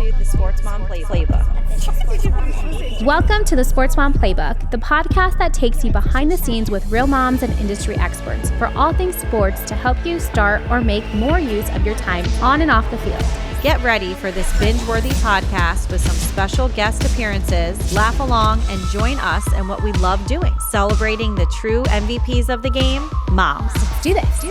the SportsMom Playbook. Welcome to the SportsMom Playbook, the podcast that takes you behind the scenes with real moms and industry experts for all things sports to help you start or make more use of your time on and off the field. Get ready for this binge-worthy podcast with some special guest appearances. Laugh along and join us in what we love doing, celebrating the true MVPs of the game, moms. Let's do this.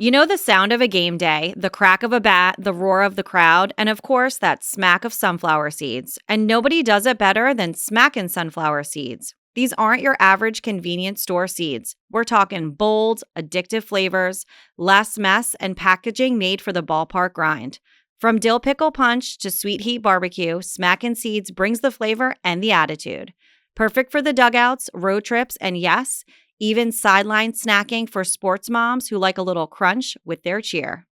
You know the sound of a game day, the crack of a bat, the roar of the crowd, and of course, that smack of sunflower seeds. And nobody does it better than smacking sunflower seeds. These aren't your average convenience store seeds. We're talking bold, addictive flavors, less mess, and packaging made for the ballpark grind. From dill pickle punch to sweet heat barbecue, Smackin' Seeds brings the flavor and the attitude. Perfect for the dugouts, road trips, and yes, even sideline snacking for sports moms who like a little crunch with their cheer.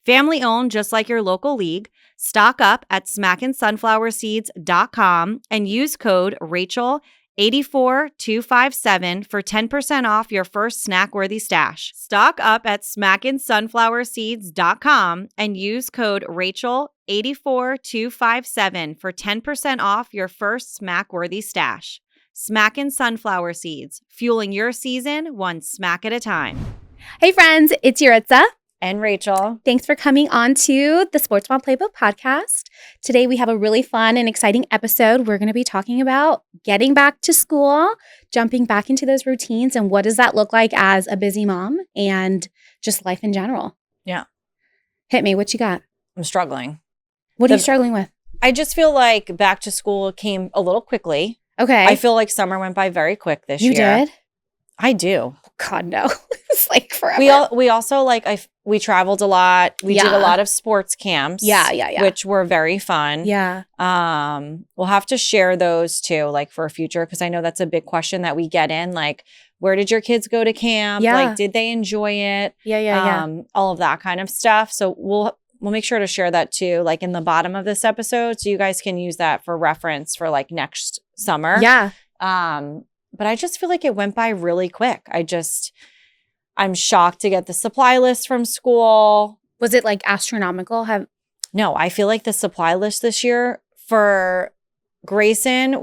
Family owned just like your local league, stock up at smackinsunflowerseeds.com and use code Rachel84257 for 10% off your first snack-worthy stash. Stock up at smackinsunflowerseeds.com and use code Rachel84257 for 10% off your first snack-worthy stash. Smackin' Sunflower Seeds, fueling your season one smack at a time. Hey friends, it's Yaritza. And Rachel. Thanks for coming on to the SportsMom Playbook podcast. Today we have a really fun and exciting episode. We're going to be talking about getting back to school, jumping back into those routines, and what does that look like as a busy mom and just life in general. Yeah. Hit me. What you got? I'm struggling. What are you struggling with? I just feel like back to school came a little quickly. Okay. I feel like summer went by very quick this year. You did? I do. God, no. It's like forever. We also we traveled a lot. We did a lot of sports camps. Yeah. Which were very fun. Yeah. We'll have to share those too, like for a future, because I know that's a big question that we get in. Like, where did your kids go to camp? Yeah. Like, did they enjoy it? Yeah. All of that kind of stuff. So we'll make sure to share that too, like in the bottom of this episode, so you guys can use that for reference for like next summer. Yeah. But I just feel like it went by really quick. I'm shocked to get the supply list from school. Was it like astronomical? No, I feel like the supply list this year for Grayson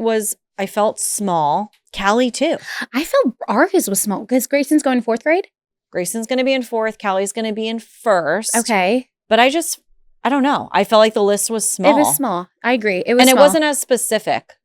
I felt small. Callie too. I felt ours was small because Grayson's going 4th grade. Grayson's going to be in 4th. Callie's going to be in 1st. Okay. But I don't know. I felt like the list was small. It was small. I agree. It was and small. it wasn't as specific.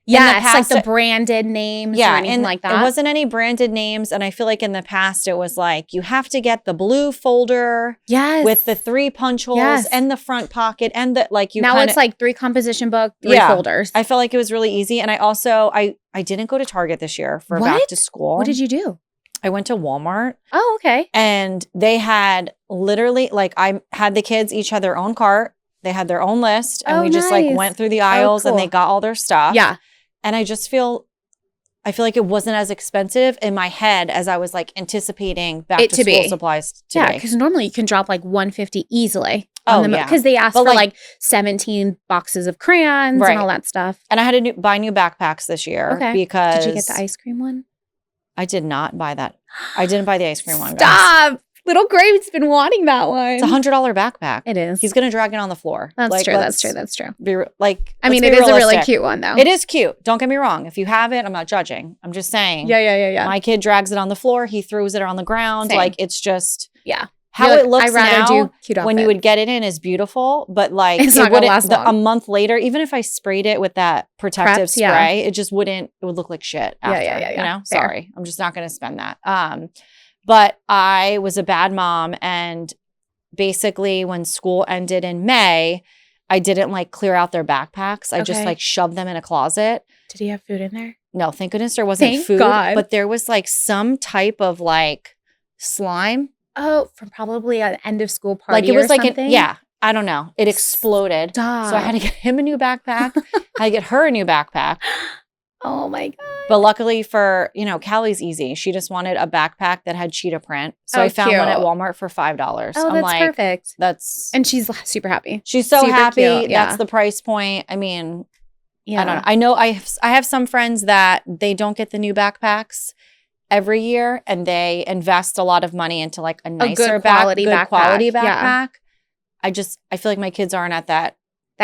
Yeah, it's like the branded names or anything like that. It wasn't any branded names. And I feel like in the past it was like, you have to get the blue folder with the 3 punch holes and the front pocket and it's like 3 composition book, 3 folders. I felt like it was really easy. And I also, I didn't go to Target this year for back to school. What did you do? I went to Walmart. Oh, okay. And they had literally, I had the kids each had their own cart. They had their own list. And we just went through the aisles and they got all their stuff. Yeah. And I feel like it wasn't as expensive in my head as I was anticipating back to school supplies to be. Yeah, because normally you can drop like $150 easily. Yeah. Because they asked for 17 boxes of crayons and all that stuff. And I had to buy new backpacks this year. Okay. Because did you get the ice cream one? I did not buy that. I didn't buy the ice cream one. Stop! Guys. Little Grave's been wanting that one. It's a $100 backpack. It is. He's gonna drag it on the floor. That's true. That's true. It is a really cute one though. It is cute. Don't get me wrong. If you have it, I'm not judging. I'm just saying. Yeah. My kid drags it on the floor. He throws it on the ground. Same. It's just how it looks I'd rather now. Do cute outfit. When you would get it in is beautiful, but it's not gonna last long. A month later, even if I sprayed it with that protective spray, it just wouldn't. It would look like shit. After, Yeah. You know, Fair. Sorry, I'm just not going to spend that. But I was a bad mom, and basically when school ended in May, I didn't clear out their backpacks. I just shoved them in a closet. Did he have food in there? No, thank goodness there wasn't Thank food. God. But there was some type of slime. Oh, from probably an end of school party It was or something? I don't know. It exploded. Stop. So I had to get him a new backpack. I had to get her a new backpack. Oh my God. But luckily for, Callie's easy. She just wanted a backpack that had cheetah print. So I found one at Walmart for $5. Oh, that's perfect. And she's super happy. She's so super happy. Cute, That's the price point. I mean, yeah. I don't know. I know I have some friends that they don't get the new backpacks every year and they invest a lot of money into a nicer good quality backpack. backpack. I feel like my kids aren't at that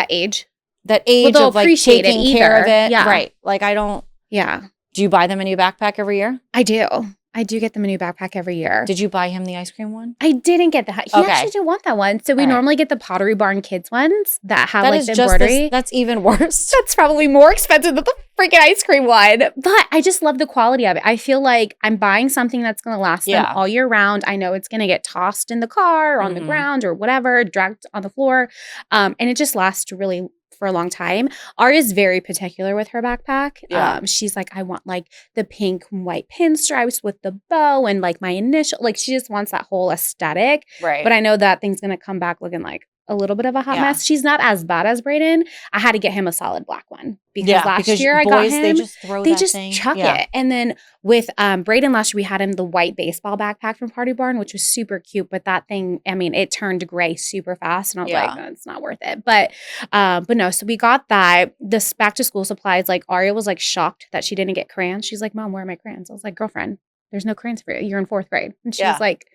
age. Well, they'll of like appreciate it taking care of either. it. Yeah. Right. Like I don't. Yeah. Do you buy them a new backpack every year? I do. I do get them a new backpack every year. Did you buy him the ice cream one? I didn't get that. He actually didn't want that one. So we normally get the Pottery Barn kids ones that have like the embroidery. That's even worse. That's probably more expensive than the freaking ice cream one. But I just love the quality of it. I feel like I'm buying something that's going to last them all year round. I know it's going to get tossed in the car or on the ground or whatever, dragged on the floor. And it just lasts really for a long time. Ari is very particular with her backpack. Yeah. She's like, I want like the pink and white pinstripes with the bow and like my initial, like she just wants that whole aesthetic. Right. But I know that thing's going to come back looking like a little bit of a hot mess. She's not as bad as Brayden. I had to get him a solid black one because last year I got him. They just chuck it. And then with Brayden last year, we had him the white baseball backpack from Pottery Barn, which was super cute. But that thing, I mean, it turned gray super fast, and I was like, no, it's not worth it. But no, so we got that. This back to school supplies, like Aria was like shocked that she didn't get crayons. She's like, Mom, where are my crayons? I was like, girlfriend, there's no crayons for you. You're in 4th grade, and she was like,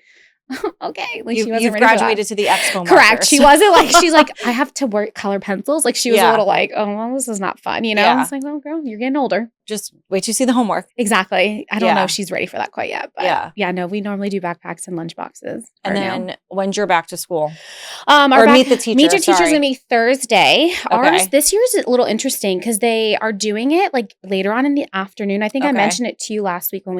okay, like she wasn't you've ready graduated to the expo. Correct. She wasn't like, she's like, I have to work color pencils. Like she was a little like, oh, well, this is not fun, you know? I was like, well, girl, you're getting older. Just wait till you see the homework. Exactly. I don't know if she's ready for that quite yet. But yeah, no, we normally do backpacks and lunch boxes. And then when's your back to school? Meet the teacher. Meet your teacher's going to be Thursday. Ours this year is a little interesting because they are doing it like later on in the afternoon. I think I mentioned it to you last week when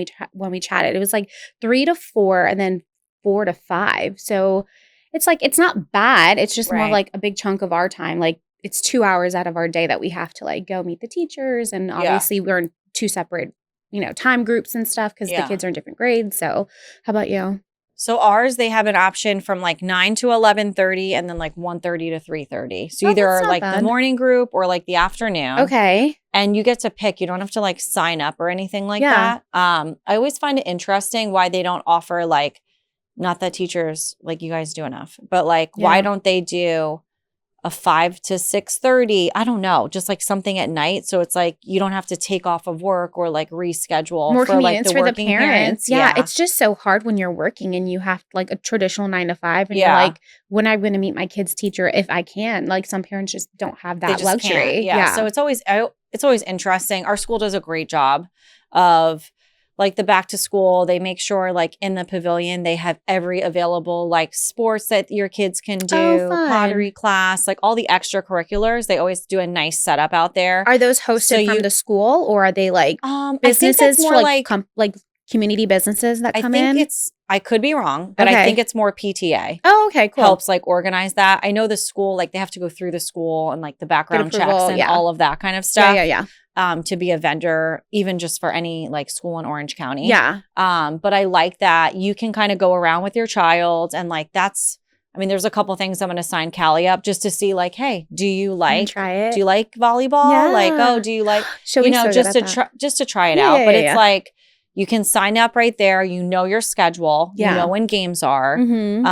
we chatted. It was like 3 to 4 and then 4 to 5. So it's like, it's not bad. It's just more like a big chunk of our time. Like it's 2 hours out of our day that we have to like go meet the teachers. And obviously we're in 2 separate, time groups and stuff because the kids are in different grades. So how about you? So ours, they have an option from like 9 to 11:30 and then like 1:30 to 3:30. So either like the morning group or like the afternoon. Okay. And you get to pick. You don't have to like sign up or anything like that. I always find it interesting why they don't offer like, not that teachers like you guys do enough, but like, why don't they do a 5 to 6:30? I don't know, just like something at night. So it's like, you don't have to take off of work or like reschedule more for like for the parents. Yeah. It's just so hard when you're working and you have like a traditional 9 to 5 and you're like, when am I going to meet my kid's teacher if I can? Like some parents just don't have that luxury. Yeah. So it's always interesting. Our school does a great job of like the back to school. They make sure like in the pavilion, they have every available like sports that your kids can do, pottery class, like all the extracurriculars. They always do a nice setup out there. Are those hosted from the school or are they like businesses more for like community businesses that come in? I could be wrong, but I think it's more PTA. Oh, okay, cool. Helps like organize that. I know the school, like they have to go through the school and like the background checks and all of that kind of stuff. Yeah. To be a vendor, even just for any like school in Orange County. Yeah. But I like that you can kind of go around with your child and like there's a couple things I'm going to sign Callie up just to see like, hey, do you like try it? Do you like volleyball? Yeah. Like, do you like, just to try it out. But it's like, you can sign up right there. You know your schedule. You know when games are. Mm-hmm.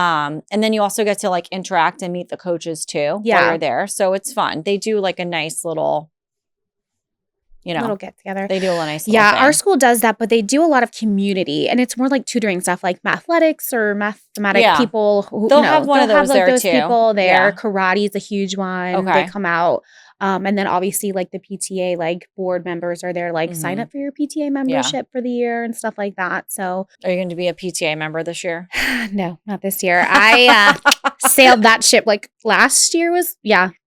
And then you also get to like interact and meet the coaches too while you're there. So it's fun. They do like a nice little, little get together. They do a nice little thing. Our school does that, but they do a lot of community and it's more like tutoring stuff like mathletics or mathematic people. They'll have one of those there too. People there. Karate is a huge one. Okay. They come out. And then obviously like the PTA, like board members are there, like sign up for your PTA membership for the year and stuff like that. So are you going to be a PTA member this year? No, not this year. I sailed that ship like last year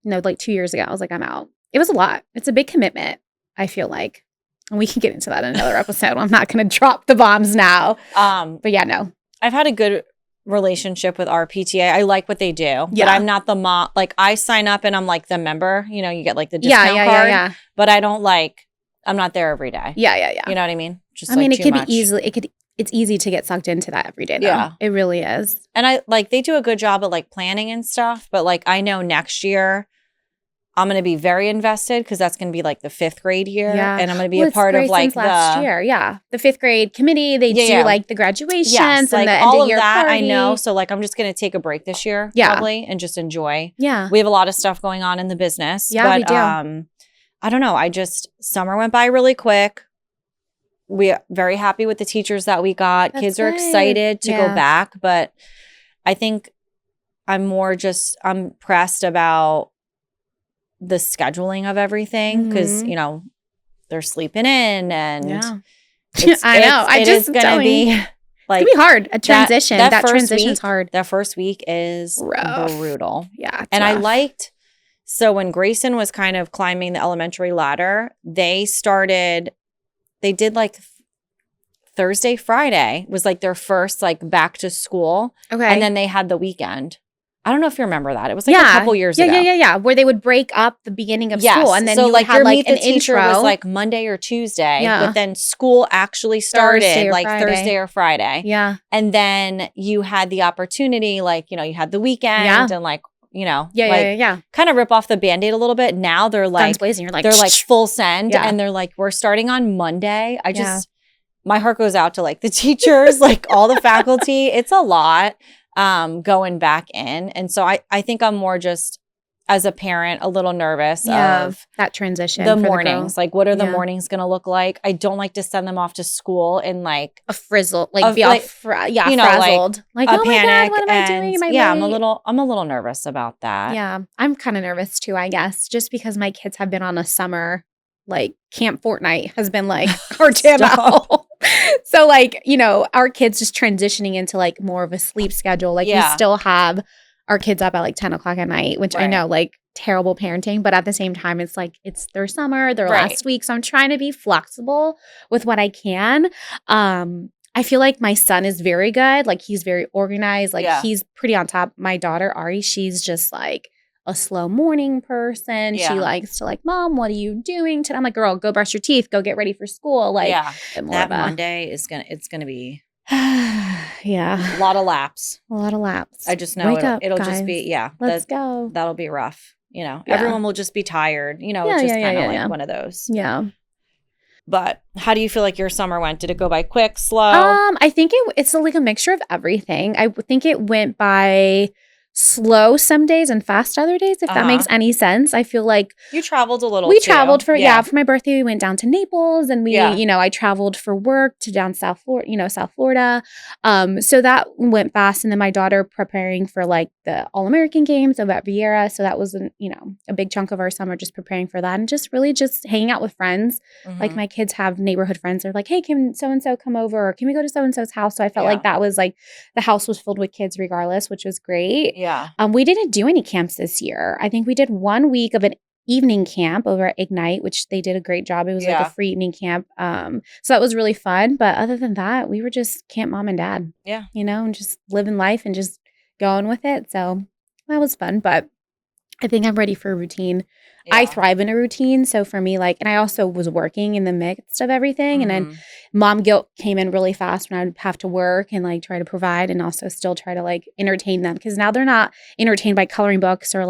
like 2 years ago. I was like, I'm out. It was a lot. It's a big commitment, I feel like. And we can get into that in another episode. I'm not going to drop the bombs now. But yeah, no. I've had a good relationship with our PTA. I like what they do, but I'm not the mom. Like I sign up and I'm like the member, you get like the discount card, but I don't I'm not there every day. Yeah. You know what I mean? Just it could be it's easy to get sucked into that every day though. Yeah. It really is. And I like, they do a good job of like planning and stuff, but like, I know next year I'm going to be very invested because that's going to be like the 5th grade year. Yeah. And I'm going to be a part of like last year. Yeah. The 5th grade committee, they do like the graduations and like the all end of of year that. party. I know. So like, I'm just going to take a break this year probably and just enjoy. Yeah. We have a lot of stuff going on in the business. Yeah, but, we do. I don't know. Summer went by really quick. We're very happy with the teachers that we got. Kids are excited to go back, but I think I'm pressed about the scheduling of everything because, Mhm. they're sleeping in and Yeah. it's I know. it is gonna be It's like gonna be hard. A transition. that That first transition's week. hard. That first week is Rough. brutal. Yeah, it's And I rough. liked so when Grayson was kind of climbing the elementary ladder, they did like Thursday, Friday was like their first like back to school. Okay. And then they had the weekend. I don't know if you remember that. It was like a couple years ago. Yeah. Where they would break up the beginning of school, and then so you would like have your like meet an the teacher intro. was like Monday or Tuesday, Yeah. but then school actually started Thursday or like Friday. Thursday or Friday. Yeah. And then you had the opportunity, like, you had the weekend and like, Yeah. kind of rip off the Band-Aid a little bit. Now they're like, Guns blazing. You're like, they're like full send Yeah. and they're like, we're starting on Monday. My heart goes out to like the teachers, like all the faculty. It's a lot going back in. And so I think I'm more just as a parent, a little nervous of that transition. The for mornings. Like, what are the Yeah. mornings going to look like? I don't like to send them off to school in like a frizzle, like Of, be all like, frazzled. Like, a oh my panic. God, what am I doing? Am I yeah, late? I'm a little nervous about that. Yeah, I'm kind of nervous too, I guess, just because my kids have been on a summer, like Camp Fortnite has been like our jam out. So like, our kids just transitioning into like more of a sleep schedule. Like we still have our kids up at like 10 o'clock at night, which I know like terrible parenting, but at the same time, it's like, it's their summer, their last week. So I'm trying to be flexible with what I can. I feel like my son is very good. Like he's very organized. Like he's pretty on top. My daughter, Ari, she's just like a slow morning person. She likes to like, Mom, what are you doing today? I'm like, girl, go brush your teeth. Go get ready for school. Like that Monday it's gonna be a lot of laps. A lot of laps. I just know it'll guys. just be Let's go. That'll be rough. Everyone will just be tired. It's just kind of like one of those. Yeah. But how do you feel like your summer went? Did it go by quick, slow? I think it's like a mixture of everything. I think it went by slow some days and fast other days, if that makes any sense. I feel like you traveled a little. We traveled for my birthday. We went down to Naples, and we, I traveled for work to down South Florida. So that went fast, and then my daughter preparing for like the All-American games over at Vieira. So that was a big chunk of our summer, just preparing for that, and just really just hanging out with friends. Like my kids have neighborhood friends. They're like, hey, can so and so come over? Or can we go to so and so's house? So I felt like that was like the house was filled with kids regardless, which was great. Yeah. We didn't do any camps this year. I think we did 1 week of an evening camp over at Ignite, which they did a great job. It was like a free evening camp. So that was really fun. But other than that, we were just camp mom and dad. Yeah. And just living life and just going with it. So that was fun. But I think I'm ready for a routine. Yeah. I thrive in a routine. So for me, and I also was working in the midst of everything. And then mom guilt came in really fast when I would have to work and try to provide and also still try to entertain them. Because now they're not entertained by coloring books or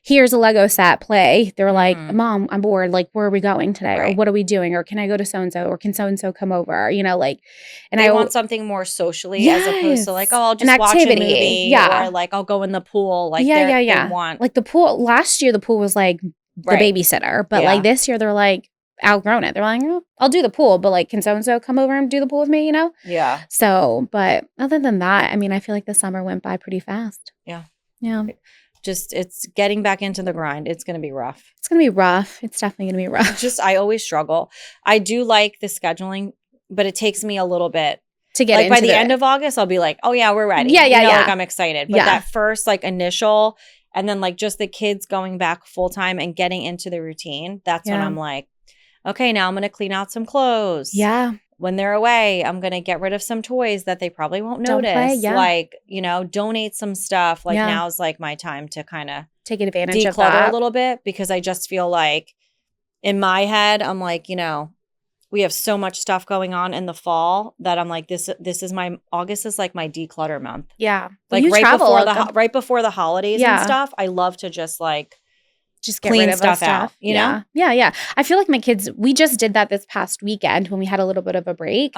here's a Lego set, play. They're like, Mom, I'm bored. Where are we going today? Or what are we doing? Or can I go to so-and-so? Or can so-and-so come over? And I want something more socially as opposed to I'll just watch a movie. Or I'll go in the pool. They want. The pool, last year the pool was the babysitter. But this year they're outgrown it. They're like, oh, I'll do the pool, but can so-and-so come over and do the pool with me, Yeah. So, but other than that, I mean, I feel like the summer went by pretty fast. Yeah. Yeah. Just, it's getting back into the grind. It's going to be rough. It's going to be rough. It's definitely going to be rough. I always struggle. I do like the scheduling, but it takes me a little bit. To get into by the end of August, I'll be like, oh yeah, we're ready. Yeah. I'm excited. But that first initial, and then just the kids going back full time and getting into the routine, that's when I'm like, okay, now I'm going to clean out some clothes. Yeah. When they're away, I'm going to get rid of some toys that they probably won't notice. Donate some stuff. Now's my time to kind of take advantage of that. Declutter a little bit, because I just feel like in my head, I'm we have so much stuff going on in the fall that I'm like, this is my August is my declutter month. Yeah. Right before the holidays and stuff. I love to just get clean rid of stuff out. You know? Yeah. I feel like my kids, we just did that this past weekend when we had a little bit of a break.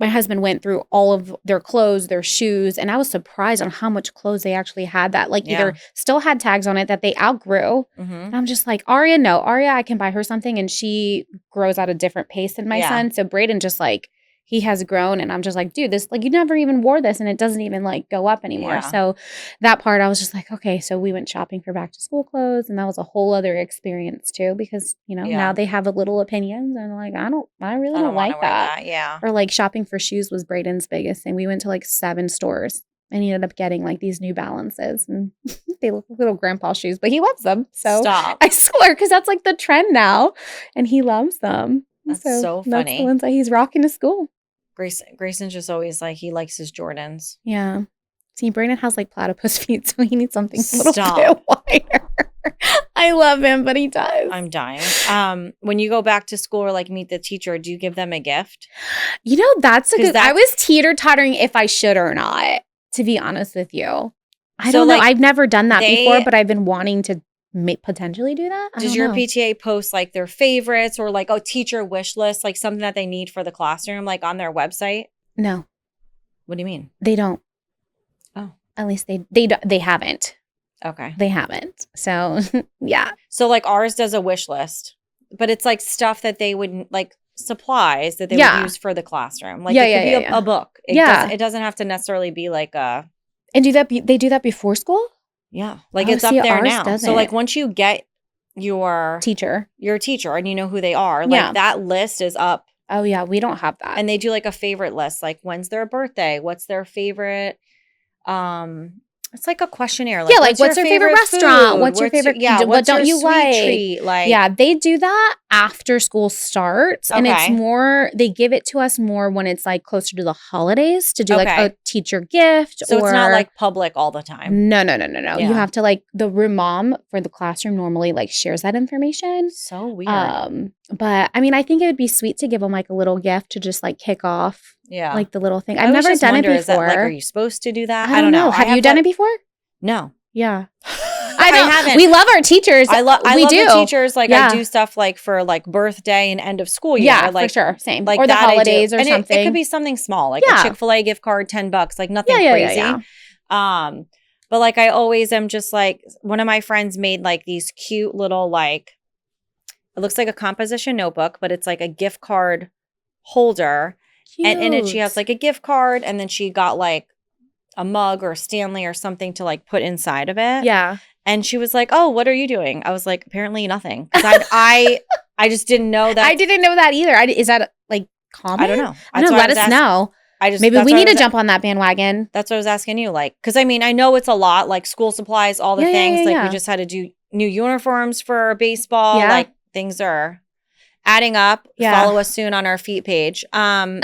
My husband went through all of their clothes, their shoes, and I was surprised on how much clothes they actually had that either still had tags on it that they outgrew. And I'm just like, Aria, I can buy her something, and she grows at a different pace than my son. So Braden just he has grown, and I'm just like, dude, this, like, you never even wore this and it doesn't even like go up anymore. Yeah. So that part I was just like, okay, so we went shopping for back to school clothes, and that was a whole other experience too, because, you know, now they have a little opinions, and like, I really don't like that. Yeah. Or like shopping for shoes was Braden's biggest thing. We went to like 7 stores and he ended up getting like these New Balances, and they look like little grandpa shoes, but he loves them. So Stop. I swear, because that's like the trend now, and he loves them. That's so funny. That's the ones that he's rocking to school. Grayson's just always like, he likes his Jordans. Yeah. See, Brandon has like platypus feet, so he needs something a little bit wider. I love him, but he does. I'm dying. When you go back to school or like meet the teacher, do you give them a gift? You know, that's a good. I was teeter-tottering if I should or not, to be honest with you. I don't know. Like, I've never done that before, but I've been wanting to potentially do that. Does your PTA post like their favorites or like a teacher wish list, like something that they need for the classroom, like on their website? No. What do you mean? They don't. Oh, at least they haven't. Okay, they haven't. So yeah. So like ours does a wish list, but it's like stuff that they would like supplies that they would use for the classroom. Like it could be a book. It doesn't have to necessarily be like a. And they do that before school? Yeah. Like it's up there now. Doesn't. So like once you get your teacher and you know who they are, like that list is up. Oh yeah, we don't have that. And they do like a favorite list, like when's their birthday? What's their favorite it's like a questionnaire. Like, like what's your favorite restaurant? Food? What's your favorite? What don't you like? Treat? Like, yeah, they do that after school starts, and it's more. They give it to us more when it's like closer to the holidays to do like a teacher gift. So it's not like public all the time. No. Yeah. You have to like the room mom for the classroom normally like shares that information. So weird. But I mean, I think it would be sweet to give them like a little gift to just like kick off. Yeah. Like the little thing. I've never done it before. Is that, like, are you supposed to do that? I don't know. Have you done it before? No. Yeah. I haven't. We love our teachers. I love the teachers. Like I do stuff like for like birthday and end of school year. Yeah, like, for sure. Same. Like or the holidays or something. It could be something small, like a Chick-fil-A gift card, $10, like nothing crazy. Yeah. But like I always am just like, one of my friends made like these cute little like, it looks like a composition notebook, but it's like a gift card holder. And in it, she has like a gift card, and then she got like a mug or a Stanley or something to like put inside of it. Yeah. And she was like, "Oh, what are you doing?" I was like, "Apparently nothing." Because I just didn't know that. I didn't know that either. Is that like common? I don't know. Let us know. Maybe we need to jump on that bandwagon. That's what I was asking you. Like, because I mean, I know it's a lot. Like school supplies, all the things. Like we just had to do new uniforms for baseball. Yeah. Like things are adding up. Yeah. Follow us soon on our feet page. But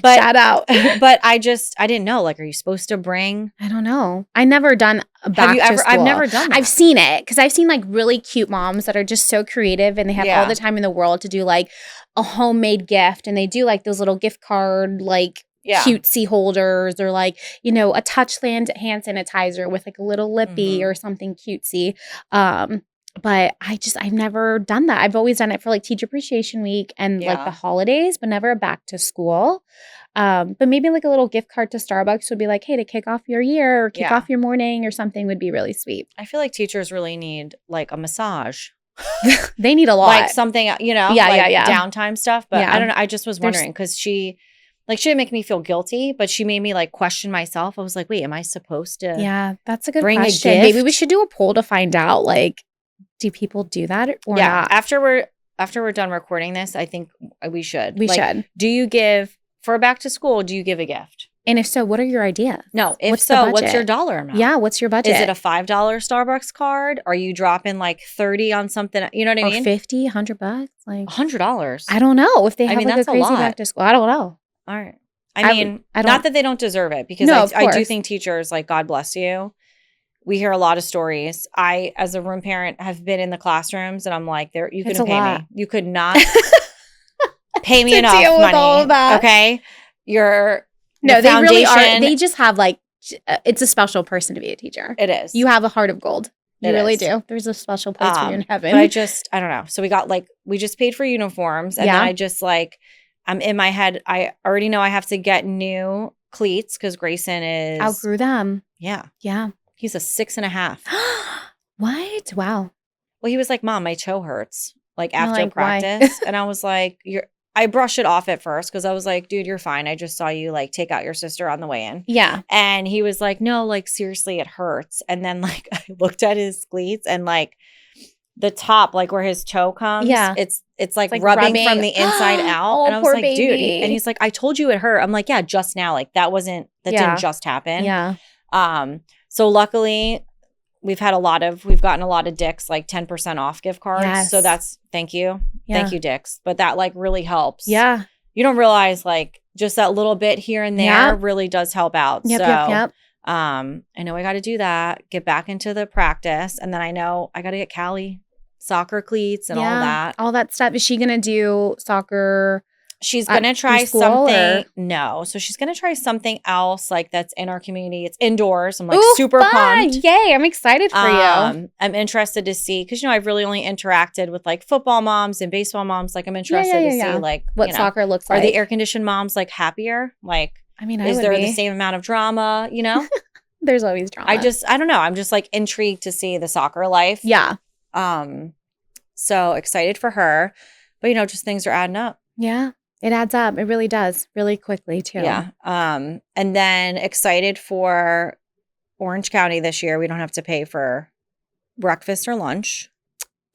shout out. But I didn't know. Like, are you supposed to bring? I don't know. I never done back to school. I've never done that. I've seen it because I've seen like really cute moms that are just so creative, and they have all the time in the world to do like a homemade gift, and they do like those little gift card like cutesy holders, or like, you know, a Touchland hand sanitizer with like a little lippy or something cutesy. But I've never done that. I've always done it for like Teacher Appreciation Week and like the holidays, but never back to school. But maybe like a little gift card to Starbucks would be like, hey, to kick off your year or kick off your morning or something would be really sweet. I feel like teachers really need like a massage. They need a lot. Like something, you know, downtime stuff. But I don't know. I just was wondering because she didn't make me feel guilty, but she made me like question myself. I was like, wait, am I supposed to? Yeah, that's a good bring question. A gift? Maybe we should do a poll to find out like, do people do that or not? After we're done recording this, I think we should. We should. Do you give for back to school? Do you give a gift? And if so, what are your ideas? No. If what's your dollar amount? Yeah. What's your budget? Is it a $5 Starbucks card? Are you dropping like 30 on something? You know what I mean? 50, $100, like $100. I don't know if they have like that's a crazy back to school. I don't know. All right. I mean, not that they don't deserve it, because I do think teachers, like, God bless you. We hear a lot of stories. I, as a room parent, have been in the classrooms, and I'm like, you couldn't pay me. You could not pay me enough deal with money. All of that. Okay, they really are. They just have like, it's a special person to be a teacher. It is. You have a heart of gold. You really do. There's a special place for you in heaven. But I don't know. So we just paid for uniforms, and then I just like, I'm in my head. I already know I have to get new cleats because Grayson outgrew them. Yeah. Yeah. He's a 6.5. What? Wow. Well, he was like, Mom, my toe hurts. Like after practice. And I was like, I brush it off at first because I was like, dude, you're fine. I just saw you like take out your sister on the way in. Yeah. And he was like, no, like seriously, it hurts. And then like I looked at his cleats and like the top, like where his toe comes, it's like rubbing from the inside out. Oh, and I was poor like, dude. baby. And he's like, I told you it hurt. I'm like, yeah, just now. Like that didn't just happen. Yeah. So luckily we've gotten a lot of Dick's like 10% off gift cards. Yes. So thank you. Yeah. Thank you, Dick's. But that like really helps. Yeah. You don't realize like just that little bit here and there really does help out. Yep. I know I got to do that, get back into the practice. And then I know I got to get Callie soccer cleats and all that. All that stuff. Is she going to do soccer? She's going to try something. No. So she's going to try something else like that's in our community. It's indoors. I'm like super pumped. Yay. I'm excited for you. I'm interested to see because, I've really only interacted with like football moms and baseball moms. Like I'm interested to see like what soccer looks like. Are the air conditioned moms like happier? Like, is there the same amount of drama, There's always drama. I don't know. I'm just like intrigued to see the soccer life. Yeah. So excited for her. But, just things are adding up. Yeah. It adds up. It really does. Really quickly, too. Yeah. And then excited for Orange County this year. We don't have to pay for breakfast or lunch.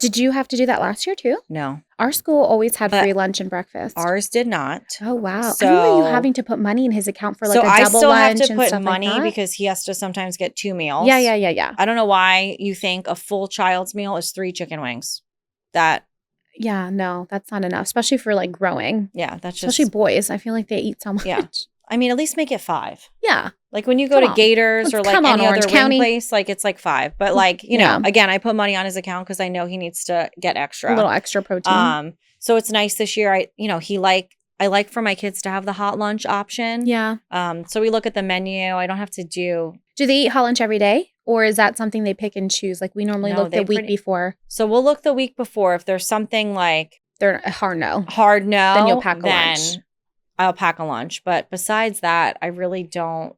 Did you have to do that last year, too? No. Our school always had free lunch and breakfast. Ours did not. Oh, wow. So, I remember you having to put money in his account for like a double lunch and stuff So like I still have to put money because he has to sometimes get 2 meals. Yeah. I don't know why you think a full child's meal is 3 chicken wings. Yeah, no, that's not enough, especially for like growing. Yeah, that's just. Especially boys. I feel like they eat so much. Yeah. I mean, at least make it 5. Yeah. Like when you go to Gators or like any other wing place, like it's like 5. But like, again, I put money on his account because I know he needs to get extra. A little extra protein. So it's nice this year. I like for my kids to have the hot lunch option. Yeah. So we look at the menu. I don't have to do. Do they eat hot lunch every day? Or is that something they pick and choose? Like we normally look the week before. So we'll look the week before. If there's something like. They're a hard no. Then you'll pack a lunch. I'll pack a lunch. But besides that, I really don't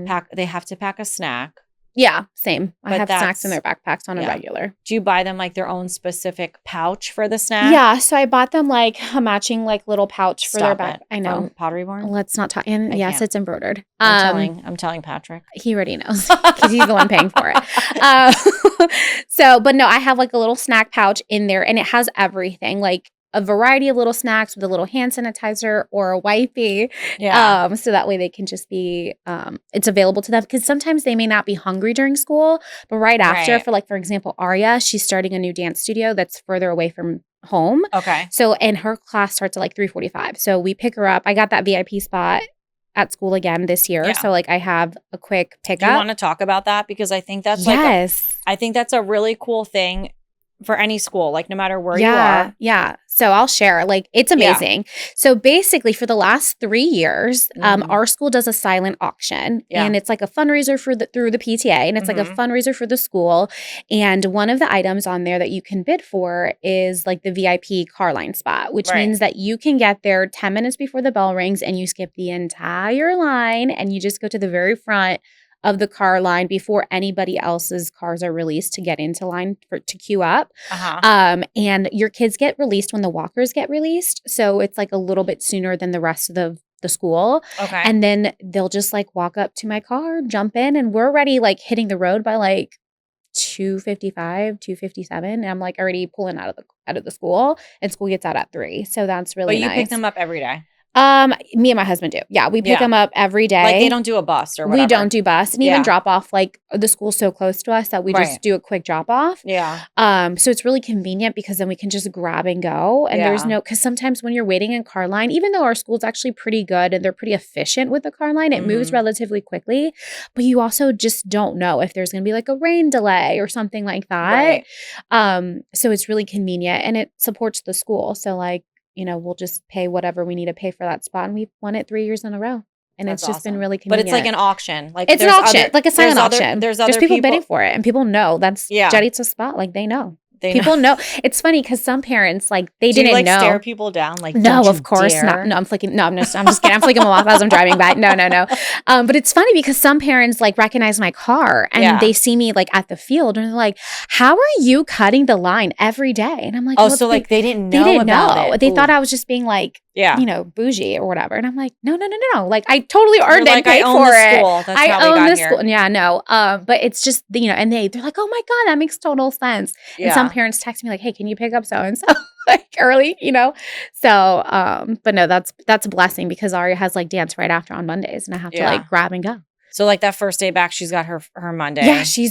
pack. They have to pack a snack. Yeah, same. I have snacks in their backpacks on a regular. Do you buy them like their own specific pouch for the snack? Yeah, so I bought them like a matching like little pouch for their back. I know. Pottery Barn? Let's not talk. And yes, it's embroidered. I'm telling Patrick. He already knows because he's the one paying for it. But no, I have like a little snack pouch in there and it has everything like a variety of little snacks with a little hand sanitizer or a wipey. Yeah. So that way they can just be, it's available to them because sometimes they may not be hungry during school, but right after, for example, Arya, she's starting a new dance studio that's further away from home. Okay. So, and her class starts at like 3:45. So we pick her up. I got that VIP spot at school again this year. Yeah. So like I have a quick pickup. Do you want to talk about that? Because I think that's I think that's a really cool thing for any school, like no matter where you are. Yeah. So I'll share. Like it's amazing. Yeah. So basically for the last 3 years, our school does a silent auction and it's like a fundraiser through the PTA and it's like a fundraiser for the school. And one of the items on there that you can bid for is like the VIP car line spot, which means that you can get there 10 minutes before the bell rings and you skip the entire line and you just go to the very front of the car line before anybody else's cars are released to get into line to queue up. And your kids get released when the walkers get released. So it's like a little bit sooner than the rest of the school. Okay. And then they'll just like walk up to my car, jump in, and we're already like hitting the road by like 2:55, 2:57. And I'm like already pulling out of the school and school gets out at 3. So that's really nice. But you pick them up every day? Me and my husband do. Yeah, we pick them up every day. Like they don't do a bus or whatever. We don't do bus and even drop off. Like the school's so close to us that we just do a quick drop off. Yeah. So it's really convenient because then we can just grab and go. And there's because sometimes when you're waiting in car line, even though our school's actually pretty good and they're pretty efficient with the car line, it moves relatively quickly. But you also just don't know if there's going to be like a rain delay or something like that. So it's really convenient and it supports the school. So like, we'll just pay whatever we need to pay for that spot. And we've won it 3 years in a row. And it's just been really convenient. But it's like an auction. Like it's an auction, like a silent auction. There's people bidding for it. And people know that's Yaritza's spot. Like they know. People know. It's funny because some parents like they didn't know. Stare people down? Like no, of course not. No, I'm flicking. No, I'm just kidding. I'm flicking them off as I'm driving by. No. But it's funny because some parents like recognize my car and they see me like at the field and they're like, "How are you cutting the line every day?" And I'm like, "Oh, so like they didn't know about it. They thought I was just being like." bougie or whatever. And I'm like, no. Like I totally earned it. I own for the it. school. That's I how we own got the here. school. Yeah, no. But it's just, and they're like, oh my God, that makes total sense. Yeah. And some parents text me like, hey, can you pick up so-and-so like early, So, but no, that's a blessing because Aria has like dance right after on Mondays and I have to like grab and go. So like that first day back, she's got her Monday. Yeah, she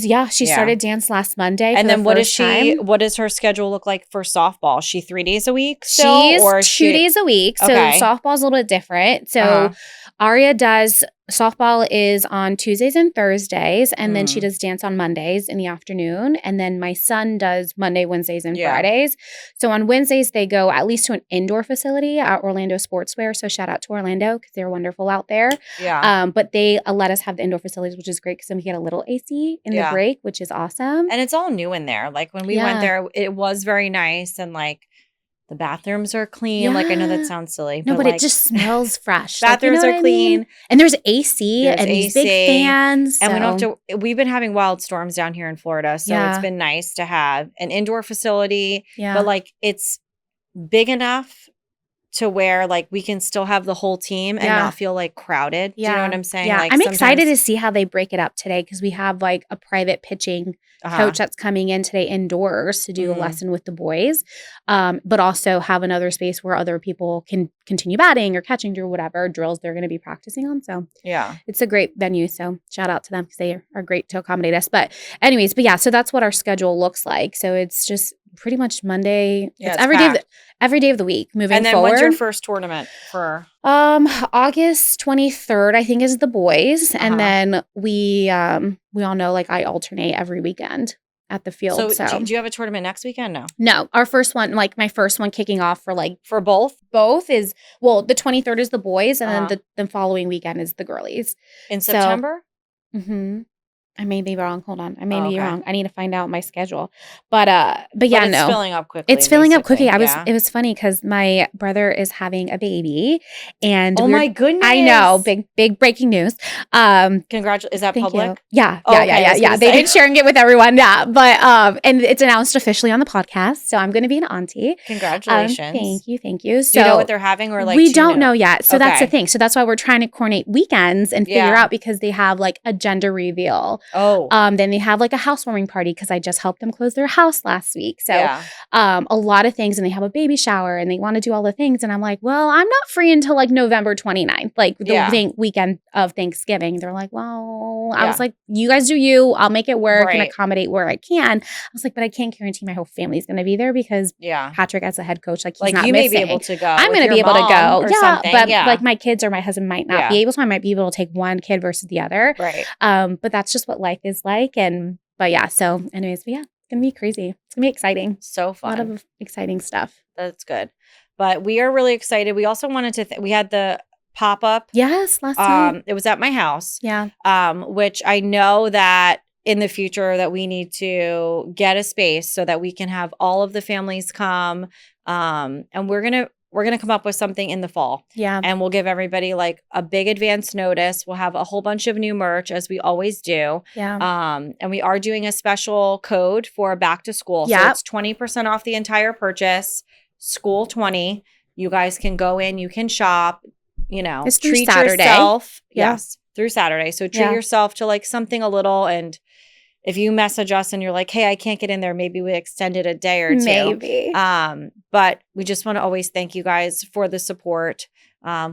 started dance last Monday. And then what does her schedule look like for softball? Is she 3 days a week still? She's 2 days a week. So softball's a little bit different. So Aria does softball is on Tuesdays and Thursdays, and then she does dance on Mondays in the afternoon. And then my son does Monday, Wednesdays, and Fridays. So on Wednesdays, they go at least to an indoor facility at Orlando Sportswear. So shout out to Orlando because they're wonderful out there. Yeah. But they let us have the indoor facilities, which is great because then we get a little AC in the break, which is awesome. And it's all new in there. Like when we went there, it was very nice and like the bathrooms are clean. Yeah. Like I know that sounds silly. No, but it just smells fresh. Bathrooms are clean. And there's AC and these big fans. And we don't have to, we've been having wild storms down here in Florida. So it's been nice to have an indoor facility. Yeah. But like it's big enough to where like we can still have the whole team and not feel like crowded. Yeah. Do you know what I'm saying? Yeah. Like, I'm excited to see how they break it up today because we have like a private pitching coach that's coming in today indoors to do a lesson with the boys, but also have another space where other people can continue batting or catching or whatever drills they're going to be practicing on. So it's a great venue. So shout out to them because they are great to accommodate us. But anyways, so that's what our schedule looks like. So it's just pretty much Monday. Yeah, it's every day of the week moving forward. And then when's your first tournament for? August 23rd, I think, is the boys. And then we all know like I alternate every weekend at the field. So do you have a tournament next weekend? No, our first one, like my first one kicking off for both? Both is, the 23rd is the boys and then the following weekend is the girlies. In September? I may be wrong. Hold on. I may be wrong. I need to find out my schedule. But it's filling up quickly. It's filling up quickly. It was funny because my brother is having a baby and my goodness. I know. Big breaking news. Congratulations. Is that public? You. Yeah. They've been sharing it with everyone. Yeah. But and it's announced officially on the podcast. So I'm gonna be an auntie. Congratulations. Thank you. So do you know what they're having or like we don't know yet. So that's the thing. So that's why we're trying to coordinate weekends and figure out because they have like a gender reveal. Then they have like a housewarming party because I just helped them close their house last week. So a lot of things, and they have a baby shower and they want to do all the things. And I'm like, well, I'm not free until like November 29th, like the weekend of Thanksgiving. They're like, well, I was like, you guys do you. I'll make it work and accommodate where I can. I was like, but I can't guarantee my whole family's going to be there because Patrick as a head coach, like he's not you missing. May be able to go. I'm going to be able to go. But like my kids or my husband might not be able to. I might be able to take one kid versus the other. Right. But that's just what life is like. So anyways, it's gonna be crazy. It's gonna be exciting. So fun. A lot of exciting stuff. That's good. But we are really excited. We also wanted to we had the pop-up. Yes, last night. It was at my house. Yeah. Which I know that in the future that we need to get a space so that we can have all of the families come. And we're gonna come up with something in the fall. Yeah. And we'll give everybody like a big advance notice. We'll have a whole bunch of new merch as we always do. Yeah. And we are doing a special code for back to school. So it's 20% off the entire purchase. School 20. You guys can go in, you can shop, it's treat Saturday. Yourself. Yes. Through Saturday. So treat yourself to like something a little, and if you message us and you're like, hey, I can't get in there, maybe we extend it a day or two. Maybe. But we just want to always thank you guys for the support.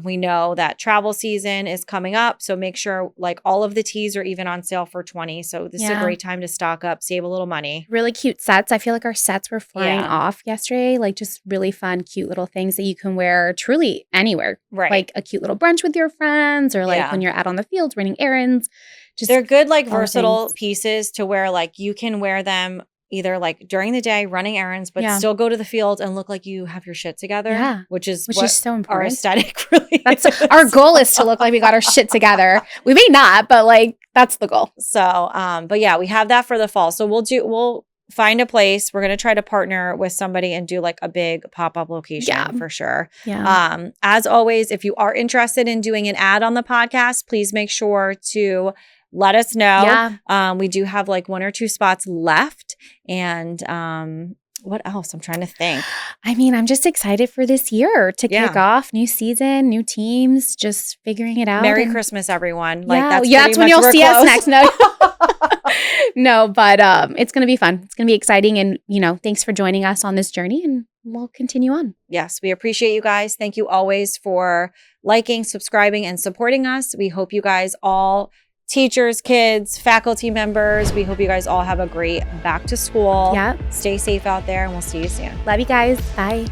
We know that travel season is coming up. So make sure like all of the tees are even on sale for 20. So this is a great time to stock up, save a little money. Really cute sets. I feel like our sets were flying off yesterday. Like just really fun, cute little things that you can wear truly anywhere. Right. Like a cute little brunch with your friends or like when you're out on the fields running errands. They're good like versatile pieces to wear. Like you can wear them either like during the day running errands, but still go to the field and look like you have your shit together. Yeah. Which is so important. Our aesthetic really That's our goal is to look like we got our shit together. We may not, but like that's the goal. So, but yeah, we have that for the fall. So we'll find a place. We're going to try to partner with somebody and do like a big pop-up location for sure. Yeah. As always, if you are interested in doing an ad on the podcast, please make sure to let us know. Yeah. We do have like 1 or 2 spots left, and What else? I'm trying to think. I mean, I'm just excited for this year to kick off, new season, new teams, just figuring it out. Merry Christmas, everyone. That's when you'll see us next. No, no, but it's going to be fun. It's going to be exciting. And, thanks for joining us on this journey, and we'll continue on. Yes, we appreciate you guys. Thank you always for liking, subscribing, and supporting us. We hope you guys all, teachers, kids, faculty members, we hope you guys all have a great back to school. Yeah. Stay safe out there, and we'll see you soon. Love you guys. Bye.